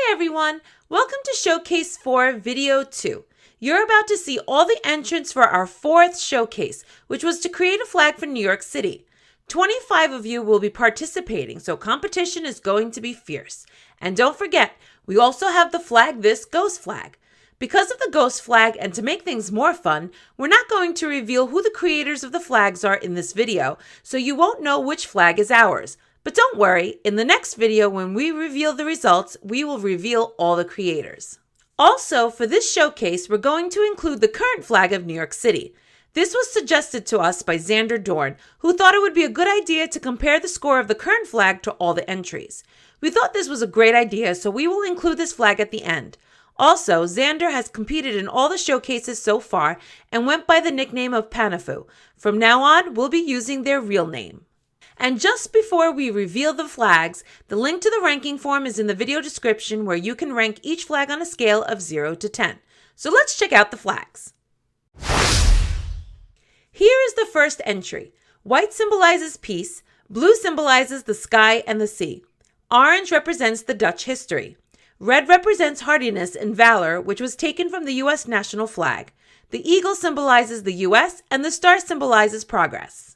Hi everyone, welcome to Showcase 4 Video 2. You're about to see all the entrants for our fourth showcase, which was to create a flag for New York City. 25 of you will be participating, so competition is going to be fierce. And don't forget, we also have the Flag This Ghost flag. Because of the ghost flag and to make things more fun, we're not going to reveal who the creators of the flags are in this video, so you won't know which flag is ours. But don't worry, in the next video when we reveal the results, we will reveal all the creators. Also, for this showcase, we're going to include the current flag of New York City. This was suggested to us by Xander Dorn, who thought it would be a good idea to compare the score of the current flag to all the entries. We thought this was a great idea, so we will include this flag at the end. Also, Xander has competed in all the showcases so far and went by the nickname of Panafu. From now on, we'll be using their real name. And just before we reveal the flags, the link to the ranking form is in the video description where you can rank each flag on a scale of 0 to 10. So let's check out the flags. Here is the first entry. White symbolizes peace, blue symbolizes the sky and the sea. Orange represents the Dutch history. Red represents hardiness and valor, which was taken from the U.S. national flag. The eagle symbolizes the U.S. and the star symbolizes progress.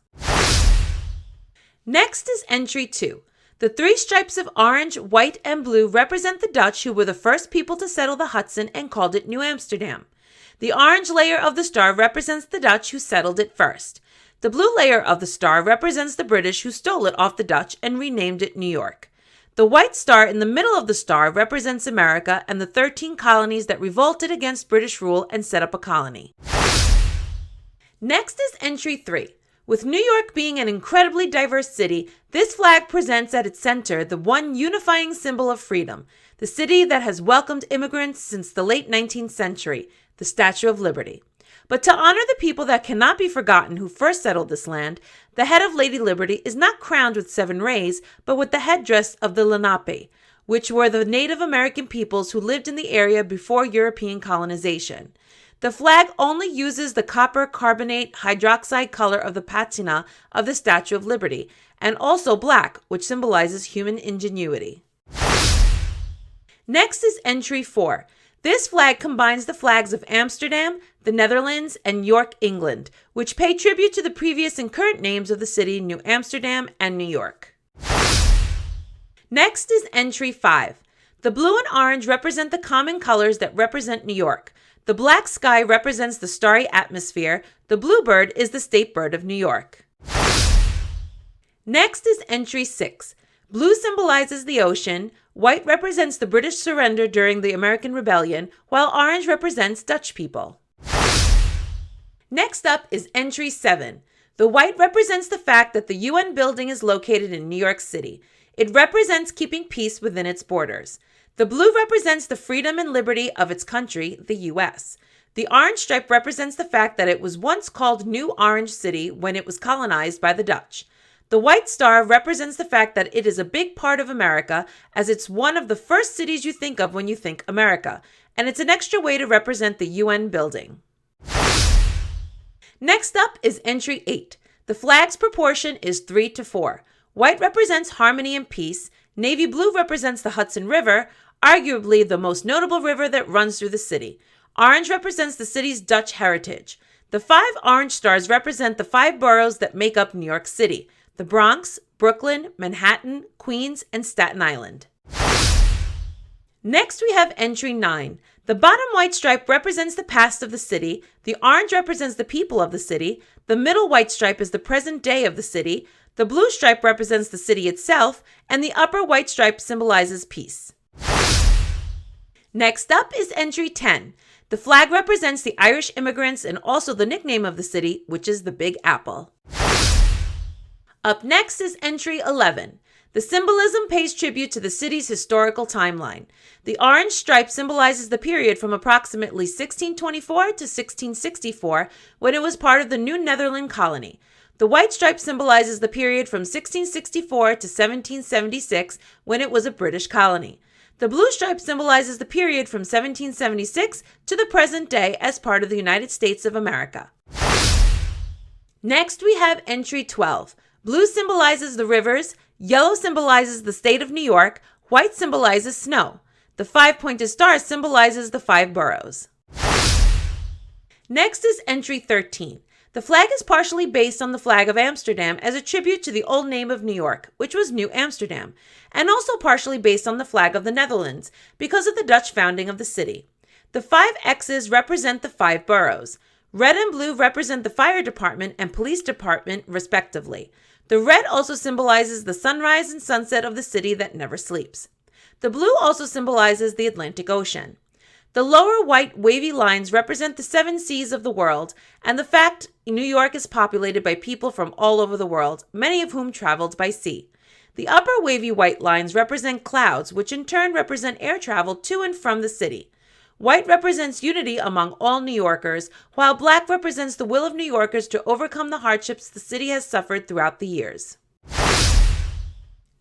Next is entry 2. The three stripes of orange, white, and blue represent the Dutch, who were the first people to settle the Hudson and called it New Amsterdam. The orange layer of the star represents the Dutch, who settled it first. The blue layer of the star represents the British, who stole it off the Dutch and renamed it New York. The white star in the middle of the star represents America and the 13 colonies that revolted against British rule and set up a colony. Next is entry 3. With New York being an incredibly diverse city, this flag presents at its center the one unifying symbol of freedom, the city that has welcomed immigrants since the late 19th century, the Statue of Liberty. But to honor the people that cannot be forgotten who first settled this land, the head of Lady Liberty is not crowned with 7 rays, but with the headdress of the Lenape, which were the Native American peoples who lived in the area before European colonization. The flag only uses the copper carbonate hydroxide color of the patina of the Statue of Liberty, and also black, which symbolizes human ingenuity. Next is entry 4. This flag combines the flags of Amsterdam, the Netherlands, and York, England, which pay tribute to the previous and current names of the city New Amsterdam and New York. Next is entry 5. The blue and orange represent the common colors that represent New York. The black sky represents the starry atmosphere. The bluebird is the state bird of New York. Next is entry 6. Blue symbolizes the ocean, white represents the British surrender during the American Rebellion, while orange represents Dutch people. Next up is entry 7. The white represents the fact that the UN building is located in New York City. It represents keeping peace within its borders. The blue represents the freedom and liberty of its country, the U.S. The orange stripe represents the fact that it was once called New Orange City when it was colonized by the Dutch. The white star represents the fact that it is a big part of America, as it's one of the first cities you think of when you think America, and it's an extra way to represent the UN building. Next up is entry 8. The flag's proportion is 3 to 4. White represents harmony and peace. Navy blue represents the Hudson River, arguably the most notable river that runs through the city. Orange represents the city's Dutch heritage. The 5 orange stars represent the 5 boroughs that make up New York City: the Bronx, Brooklyn, Manhattan, Queens, and Staten Island. Next, we have entry 9. The bottom white stripe represents the past of the city. The orange represents the people of the city. The middle white stripe is the present day of the city. The blue stripe represents the city itself, and the upper white stripe symbolizes peace. Next up is entry 10. The flag represents the Irish immigrants and also the nickname of the city, which is the Big Apple. Up next is entry 11. The symbolism pays tribute to the city's historical timeline. The orange stripe symbolizes the period from approximately 1624 to 1664, when it was part of the New Netherland colony. The white stripe symbolizes the period from 1664 to 1776, when it was a British colony. The blue stripe symbolizes the period from 1776 to the present day as part of the United States of America. Next, we have entry 12. Blue symbolizes the rivers, yellow symbolizes the state of New York, white symbolizes snow. The five-pointed star symbolizes the 5 boroughs. Next is entry 13. The flag is partially based on the flag of Amsterdam as a tribute to the old name of New York, which was New Amsterdam, and also partially based on the flag of the Netherlands because of the Dutch founding of the city. The 5 X's represent the 5 boroughs. Red and blue represent the fire department and police department, respectively. The red also symbolizes the sunrise and sunset of the city that never sleeps. The blue also symbolizes the Atlantic Ocean. The lower white wavy lines represent the 7 seas of the world and the fact New York is populated by people from all over the world, many of whom traveled by sea. The upper wavy white lines represent clouds, which in turn represent air travel to and from the city. White represents unity among all New Yorkers, while black represents the will of New Yorkers to overcome the hardships the city has suffered throughout the years.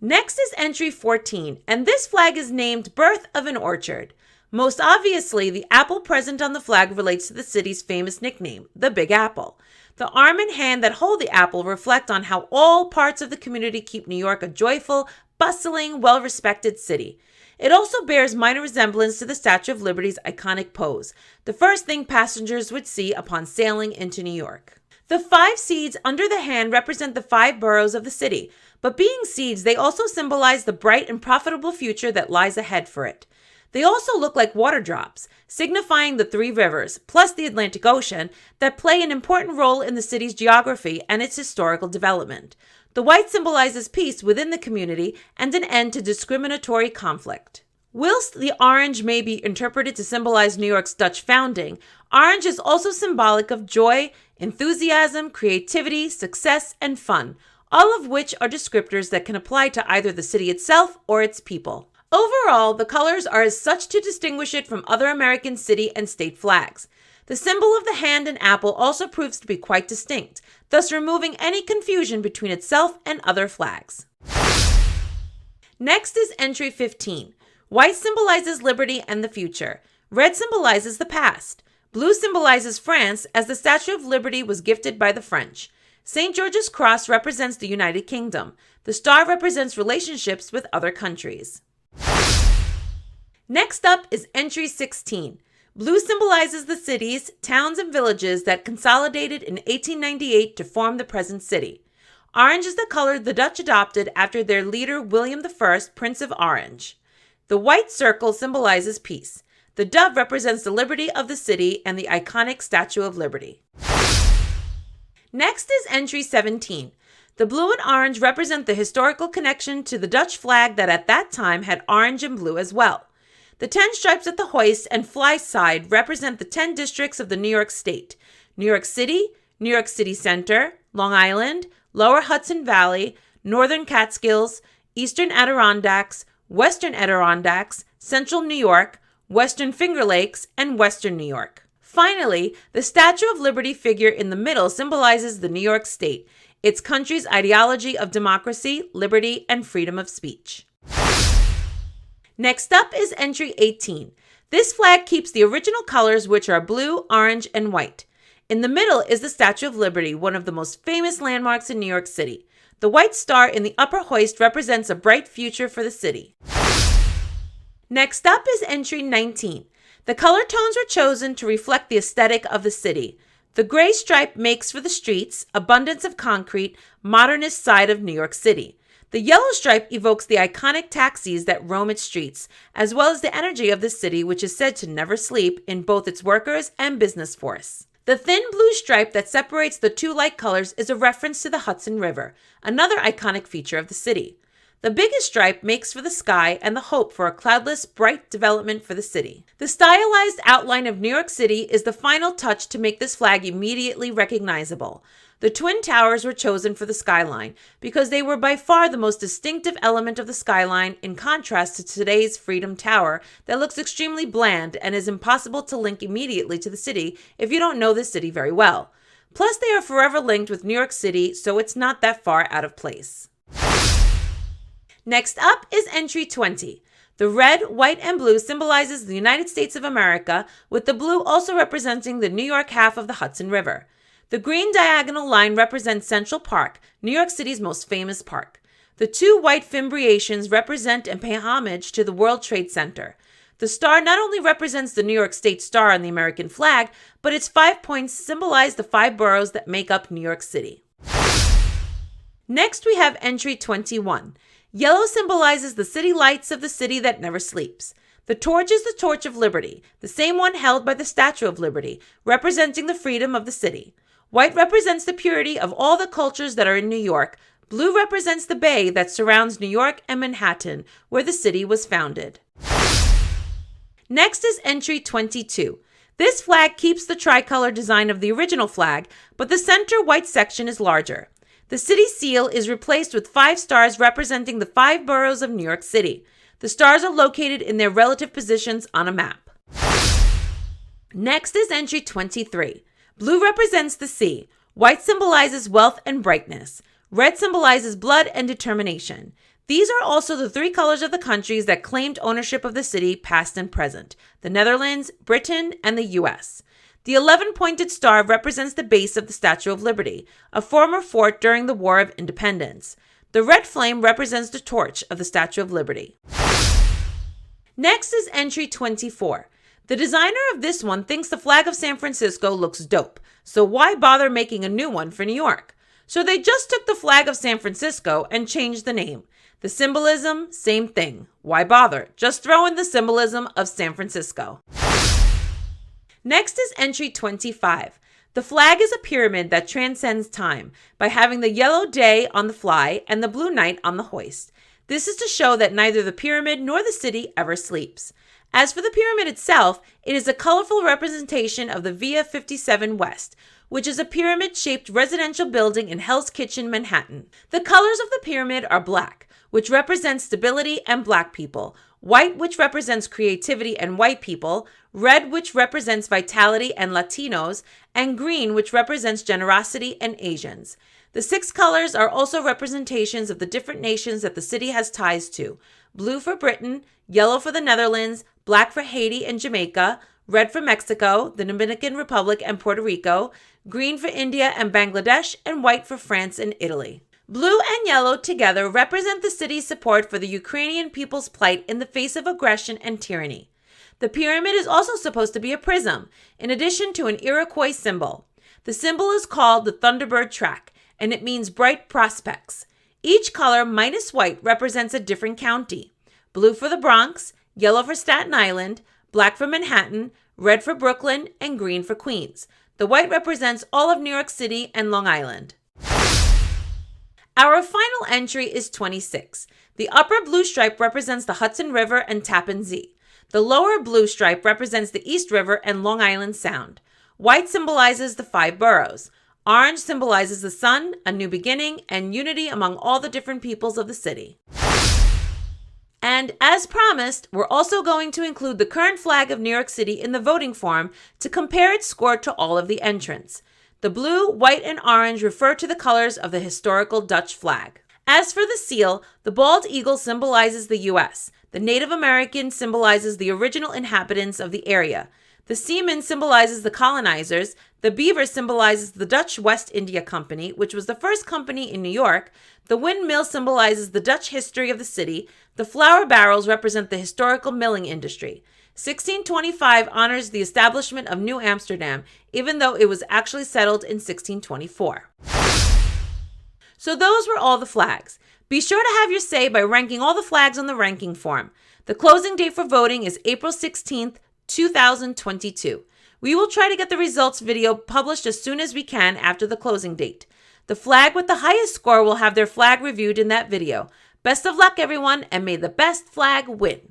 Next is entry 14, and this flag is named Birth of an Orchard. Most obviously, the apple present on the flag relates to the city's famous nickname, the Big Apple. The arm and hand that hold the apple reflect on how all parts of the community keep New York a joyful, bustling, well-respected city. It also bears minor resemblance to the Statue of Liberty's iconic pose, the first thing passengers would see upon sailing into New York. The 5 seeds under the hand represent the 5 boroughs of the city, but being seeds, they also symbolize the bright and profitable future that lies ahead for it. They also look like water drops, signifying the 3 rivers, plus the Atlantic Ocean, that play an important role in the city's geography and its historical development. The white symbolizes peace within the community and an end to discriminatory conflict. Whilst the orange may be interpreted to symbolize New York's Dutch founding, orange is also symbolic of joy, enthusiasm, creativity, success, and fun, all of which are descriptors that can apply to either the city itself or its people. Overall, the colors are as such to distinguish it from other American city and state flags. The symbol of the hand and apple also proves to be quite distinct, thus removing any confusion between itself and other flags. Next is entry 15. White symbolizes liberty and the future. Red symbolizes the past. Blue symbolizes France, as the Statue of Liberty was gifted by the French. St. George's Cross represents the United Kingdom. The star represents relationships with other countries. Next up is entry 16. Blue symbolizes the cities, towns, and villages that consolidated in 1898 to form the present city. Orange is the color the Dutch adopted after their leader William I, Prince of Orange. The white circle symbolizes peace. The dove represents the liberty of the city and the iconic Statue of Liberty. Next is entry 17. The blue and orange represent the historical connection to the Dutch flag that at that time had orange and blue as well. The 10 stripes at the hoist and fly side represent the 10 districts of the New York State: New York City Center, Long Island, Lower Hudson Valley, Northern Catskills, Eastern Adirondacks, Western Adirondacks, Central New York, Western Finger Lakes, and Western New York. Finally, the Statue of Liberty figure in the middle symbolizes the New York State, its country's ideology of democracy, liberty, and freedom of speech. Next up is entry 18. This flag keeps the original colors, which are blue, orange, and white. In the middle is the Statue of Liberty, one of the most famous landmarks in New York City. The white star in the upper hoist represents a bright future for the city. Next up is entry 19. The color tones were chosen to reflect the aesthetic of the city. The gray stripe makes for the streets, abundance of concrete, modernist side of New York City. The yellow stripe evokes the iconic taxis that roam its streets, as well as the energy of the city, which is said to never sleep in both its workers and business force. The thin blue stripe that separates the 2 light colors is a reference to the Hudson River, another iconic feature of the city. The biggest stripe makes for the sky and the hope for a cloudless, bright development for the city. The stylized outline of New York City is the final touch to make this flag immediately recognizable. The Twin Towers were chosen for the skyline because they were by far the most distinctive element of the skyline, in contrast to today's Freedom Tower that looks extremely bland and is impossible to link immediately to the city if you don't know the city very well. Plus, they are forever linked with New York City, so it's not that far out of place. Next up is entry 20. The red, white, and blue symbolizes the United States of America, with the blue also representing the New York half of the Hudson River. The green diagonal line represents Central Park, New York City's most famous park. The 2 white fimbriations represent and pay homage to the World Trade Center. The star not only represents the New York State star on the American flag, but its 5 points symbolize the 5 boroughs that make up New York City. Next, we have entry 21. Yellow symbolizes the city lights of the city that never sleeps. The torch is the torch of liberty, the same one held by the Statue of Liberty, representing the freedom of the city. White represents the purity of all the cultures that are in New York. Blue represents the bay that surrounds New York and Manhattan, where the city was founded. Next is entry 22. This flag keeps the tricolor design of the original flag, but the center white section is larger. The city seal is replaced with 5 stars representing the 5 boroughs of New York City. The stars are located in their relative positions on a map. Next is entry 23. Blue represents the sea. White symbolizes wealth and brightness. Red symbolizes blood and determination. These are also the 3 colors of the countries that claimed ownership of the city, past and present: the Netherlands, Britain, and the U.S. The 11-pointed star represents the base of the Statue of Liberty, a former fort during the War of Independence. The red flame represents the torch of the Statue of Liberty. Next is entry 24. The designer of this one thinks the flag of San Francisco looks dope, so why bother making a new one for New York? So they just took the flag of San Francisco and changed the name. The symbolism, same thing. Why bother? Just throw in the symbolism of San Francisco. Next is entry 25. The flag is a pyramid that transcends time by having the yellow day on the fly and the blue night on the hoist. This is to show that neither the pyramid nor the city ever sleeps. As for the pyramid itself, it is a colorful representation of the Via 57 West, which is a pyramid-shaped residential building in Hell's Kitchen, Manhattan. The colors of the pyramid are black, which represents stability and black people, white, which represents creativity and white people, red, which represents vitality and Latinos, and green, which represents generosity and Asians. The 6 colors are also representations of the different nations that the city has ties to: blue for Britain, yellow for the Netherlands, black for Haiti and Jamaica, red for Mexico, the Dominican Republic, and Puerto Rico, green for India and Bangladesh, and white for France and Italy. Blue and yellow together represent the city's support for the Ukrainian people's plight in the face of aggression and tyranny. The pyramid is also supposed to be a prism, in addition to an Iroquois symbol. The symbol is called the Thunderbird track, and it means bright prospects. Each color minus white represents a different county: blue for the Bronx, yellow for Staten Island, black for Manhattan, red for Brooklyn, and green for Queens. The white represents all of New York City and Long Island. Our final entry is 26. The upper blue stripe represents the Hudson River and Tappan Zee. The lower blue stripe represents the East River and Long Island Sound. White symbolizes the 5 boroughs. Orange symbolizes the sun, a new beginning, and unity among all the different peoples of the city. And as promised, we're also going to include the current flag of New York City in the voting form to compare its score to all of the entrants. The blue, white, and orange refer to the colors of the historical Dutch flag. As for the seal, the bald eagle symbolizes the U.S., the Native American symbolizes the original inhabitants of the area, the seaman symbolizes the colonizers, the beaver symbolizes the Dutch West India Company, which was the first company in New York, the windmill symbolizes the Dutch history of the city, the flour barrels represent the historical milling industry. 1625 honors the establishment of New Amsterdam, even though it was actually settled in 1624. So those were all the flags. Be sure to have your say by ranking all the flags on the ranking form. The closing date for voting is April 16th, 2022. We will try to get the results video published as soon as we can after the closing date. The flag with the highest score will have their flag reviewed in that video. Best of luck, everyone, and may the best flag win.